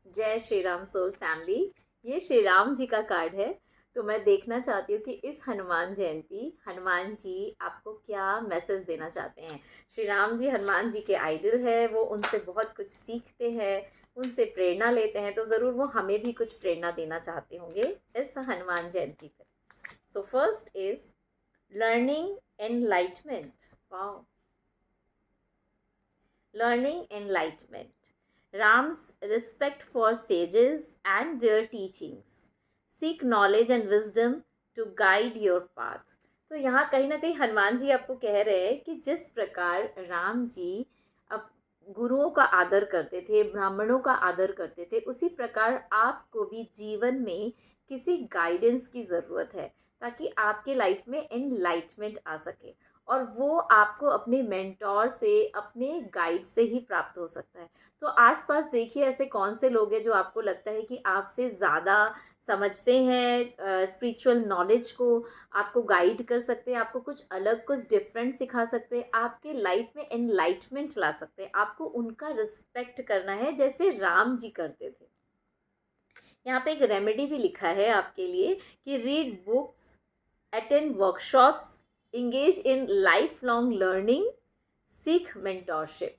जय Shri Ram soul family. ये श्री राम जी का कार्ड है। तो मैं देखना चाहती हूँ कि इस हनुमान जयंती हनुमान जी आपको क्या मैसेज देना चाहते हैं। श्री राम जी हनुमान जी के आइडल है, वो उनसे बहुत कुछ सीखते हैं, उनसे प्रेरणा लेते हैं, तो ज़रूर वो हमें भी कुछ प्रेरणा देना चाहते होंगे इस हनुमान जयंती पर। So first is learning enlightenment. Wow, learning enlightenment. Ram's respect for sages and their teachings. Seek knowledge and wisdom to guide your path. तो यहाँ कहीं ना कहीं हनुमान जी आपको कह रहे हैं कि जिस प्रकार राम जी अब गुरुओं का आदर करते थे, ब्राह्मणों का आदर करते थे, उसी प्रकार आपको भी जीवन में किसी गाइडेंस की ज़रूरत है ताकि आपके लाइफ में एनलाइटमेंट आ सके। और वो आपको अपने मेंटोर से, अपने गाइड से ही प्राप्त हो सकता है। तो आसपास देखिए ऐसे कौन से लोग हैं जो आपको लगता है कि आपसे ज़्यादा समझते हैं स्पिरिचुअल नॉलेज को, आपको गाइड कर सकते हैं, आपको कुछ अलग कुछ डिफरेंट सिखा सकते हैं, आपके लाइफ में एनलाइटमेंट ला सकते हैं। आपको उनका रिस्पेक्ट करना है जैसे राम जी करते थे। यहाँ पे एक रेमेडी भी लिखा है आपके लिए कि read books, attend workshops, engage in lifelong learning, seek mentorship।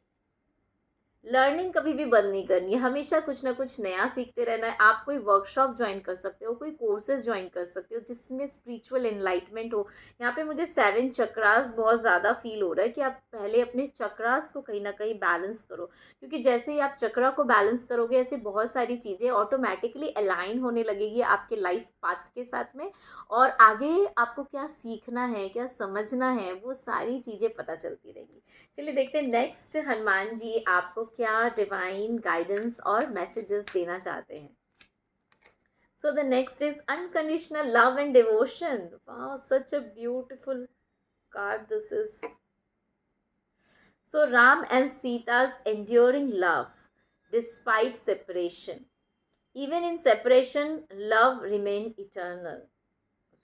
Learning कभी भी बंद नहीं करनी है, हमेशा कुछ ना कुछ नया सीखते रहना है। आप कोई वर्कशॉप ज्वाइन कर सकते हो, कोई कोर्सेज ज्वाइन कर सकते हो जिसमें स्पिरिचुअल एनलाइटमेंट हो। यहाँ पे मुझे 7 चक्रास बहुत ज़्यादा फील हो रहा है कि आप पहले अपने चक्रास को कहीं ना कहीं बैलेंस करो, क्योंकि जैसे ही आप चक्रा को बैलेंस करोगे ऐसे बहुत सारी चीज़ें ऑटोमेटिकली अलाइन होने लगेगी आपके लाइफ पाथ के साथ में। और आगे आपको क्या सीखना है, क्या समझना है, वो सारी चीज़ें पता चलती रहेंगी। चलिए देखते हैं नेक्स्ट हनुमान जी आपको क्या डिवाइन गाइडेंस और मैसेजेस देना चाहते हैं। So the next is unconditional love and devotion. Wow, such a beautiful card this is. So Ram and Sita's enduring love despite separation. Even in separation, love remain eternal.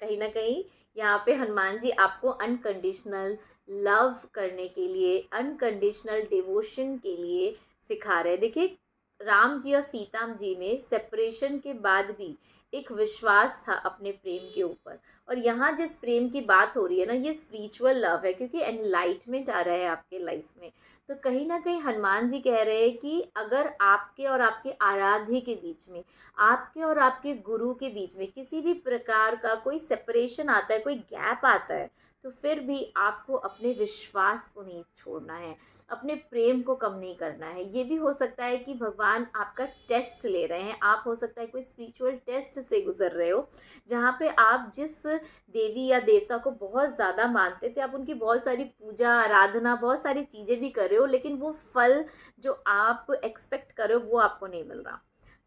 कहीं ना कहीं यहाँ पे हनुमान जी आपको अनकंडीशनल लव करने के लिए, अनकंडीशनल डिवोशन के लिए सिखा रहे हैं। देखिए, राम जी और सीता जी में सेपरेशन के बाद भी एक विश्वास था अपने प्रेम के ऊपर। और यहाँ जिस प्रेम की बात हो रही है ना, ये स्पिरिचुअल लव है, क्योंकि एनलाइटमेंट आ रहा है आपके लाइफ में। तो कहीं ना कहीं हनुमान जी कह रहे हैं कि अगर आपके और आपके आराध्य के बीच में, आपके और आपके गुरु के बीच में किसी भी प्रकार का कोई सेपरेशन आता है, कोई गैप आता है, तो फिर भी आपको अपने विश्वास को नहीं छोड़ना है, अपने प्रेम को कम नहीं करना है। ये भी हो सकता है कि भगवान आपका टेस्ट ले रहे हैं, आप हो सकता है कोई स्पिरिचुअल टेस्ट से गुजर रहे हो, जहाँ पे आप जिस देवी या देवता को बहुत ज़्यादा मानते थे, आप उनकी बहुत सारी पूजा आराधना, बहुत सारी चीज़ें भी कर रहे हो, लेकिन वो फल जो आप एक्सपेक्ट कर रहे हो वो आपको नहीं मिल रहा।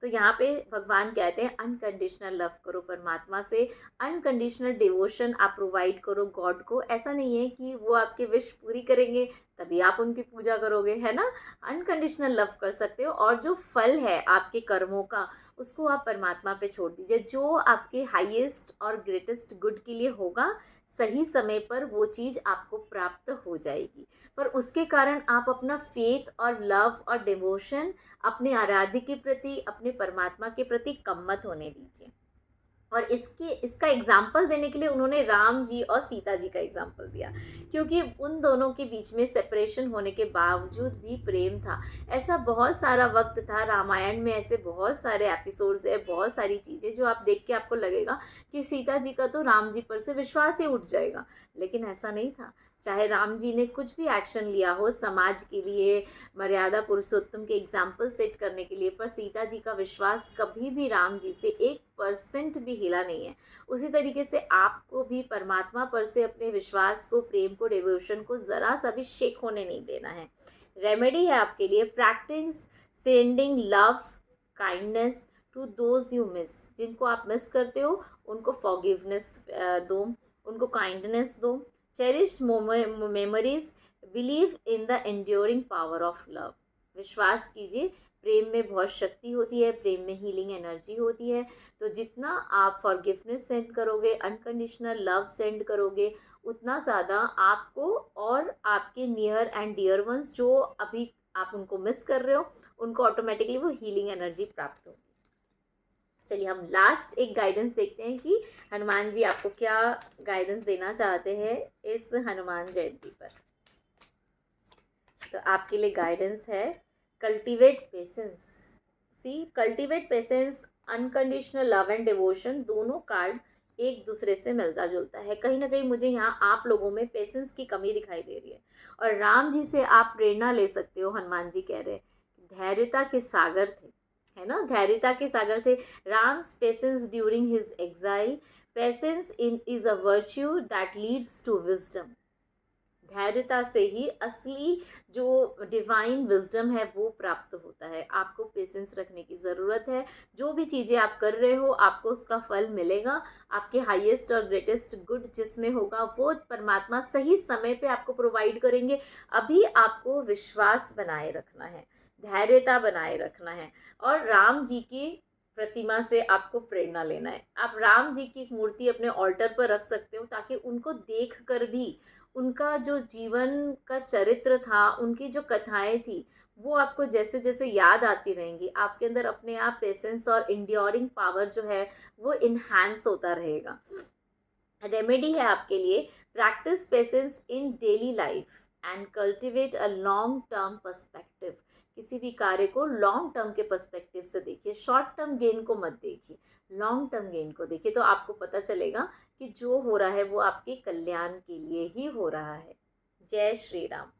तो यहाँ पे भगवान कहते हैं अनकंडीशनल लव करो परमात्मा से, अनकंडीशनल डिवोशन आप प्रोवाइड करो गॉड को। ऐसा नहीं है कि वो आपकी विश पूरी करेंगे तभी आप उनकी पूजा करोगे, है ना। अनकंडीशनल लव कर सकते हो, और जो फल है आपके कर्मों का उसको आप परमात्मा पे छोड़ दीजिए। जो आपके हाईएस्ट और ग्रेटेस्ट गुड के लिए होगा, सही समय पर वो चीज़ आपको प्राप्त हो जाएगी। पर उसके कारण आप अपना फेथ और लव और डिवोशन अपने आराध्य के प्रति, अपने परमात्मा के प्रति कम मत होने दीजिए। और इसका एग्जाम्पल देने के लिए उन्होंने राम जी और सीता जी का एग्जाम्पल दिया, क्योंकि उन दोनों के बीच में सेपरेशन होने के बावजूद भी प्रेम था। ऐसा बहुत सारा वक्त था रामायण में, ऐसे बहुत सारे एपिसोड्स है, बहुत सारी चीज़ें जो आप देख के आपको लगेगा कि सीता जी का तो राम जी पर से विश्वास ही उठ जाएगा, लेकिन ऐसा नहीं था। चाहे राम जी ने कुछ भी एक्शन लिया हो समाज के लिए, मर्यादा पुरुषोत्तम के एग्जाम्पल सेट करने के लिए, पर सीता जी का विश्वास कभी भी राम जी से 1% भी हिला नहीं है। उसी तरीके से आपको भी परमात्मा पर से अपने विश्वास को, प्रेम को, डिवोशन को ज़रा सा भी शेक होने नहीं देना है। रेमेडी है आपके लिए, practice sending love kindness to those you miss. जिनको आप मिस करते हो उनको फॉरगिवनेस दो, उनको काइंडनेस दो। Cherish memories, believe in the enduring power of love. विश्वास कीजिए, प्रेम में बहुत शक्ति होती है, प्रेम में हीलिंग एनर्जी होती है। तो जितना आप फॉरगिवनेस सेंड करोगे, अनकंडीशनल लव सेंड करोगे, उतना ज़्यादा आपको और आपके नियर एंड डियर वंस जो अभी आप उनको मिस कर रहे हो, उनको ऑटोमेटिकली वो हीलिंग एनर्जी प्राप्त होगी। चलिए हम लास्ट एक गाइडेंस देखते हैं कि हनुमान जी आपको क्या गाइडेंस देना चाहते हैं इस हनुमान जयंती पर। तो आपके लिए गाइडेंस है cultivate patience. See, cultivate patience, unconditional love and devotion, दोनों कार्ड एक दूसरे से मिलता जुलता है। कहीं ना कहीं मुझे यहाँ आप लोगों में पेशेंस की कमी दिखाई दे रही है, और राम जी से आप प्रेरणा ले सकते हो। हनुमान जी कह रहे हैं धैर्यता के सागर थे, है ना, धैर्यता के सागर थे। Ram's patience during his exile, patience in is a virtue that leads to wisdom. धैर्यता से ही असली जो डिवाइन विजडम है वो प्राप्त होता है। आपको पेशेंस रखने की ज़रूरत है। जो भी चीज़ें आप कर रहे हो आपको उसका फल मिलेगा। आपके हाईएस्ट और ग्रेटेस्ट गुड जिसमें होगा वो परमात्मा सही समय पे आपको प्रोवाइड करेंगे। अभी आपको विश्वास बनाए रखना है, धैर्यता बनाए रखना है, और राम जी की प्रतिमा से आपको प्रेरणा लेना है। आप राम जी की एक मूर्ति अपने ऑल्टर पर रख सकते हो ताकि उनको देख कर भी उनका जो जीवन का चरित्र था, उनकी जो कथाएं थी, वो आपको जैसे जैसे याद आती रहेंगी, आपके अंदर अपने आप पेशेंस और इंड्योरिंग पावर जो है वो इन्हांस होता रहेगा। रेमेडी है आपके लिए, practice patience in daily life and cultivate a long term perspective. किसी भी कार्य को लॉन्ग टर्म के पर्सपेक्टिव से देखिए, शॉर्ट टर्म गेन को मत देखिए, लॉन्ग टर्म गेन को देखिए, तो आपको पता चलेगा कि जो हो रहा है वो आपके कल्याण के लिए ही हो रहा है। जय श्री राम।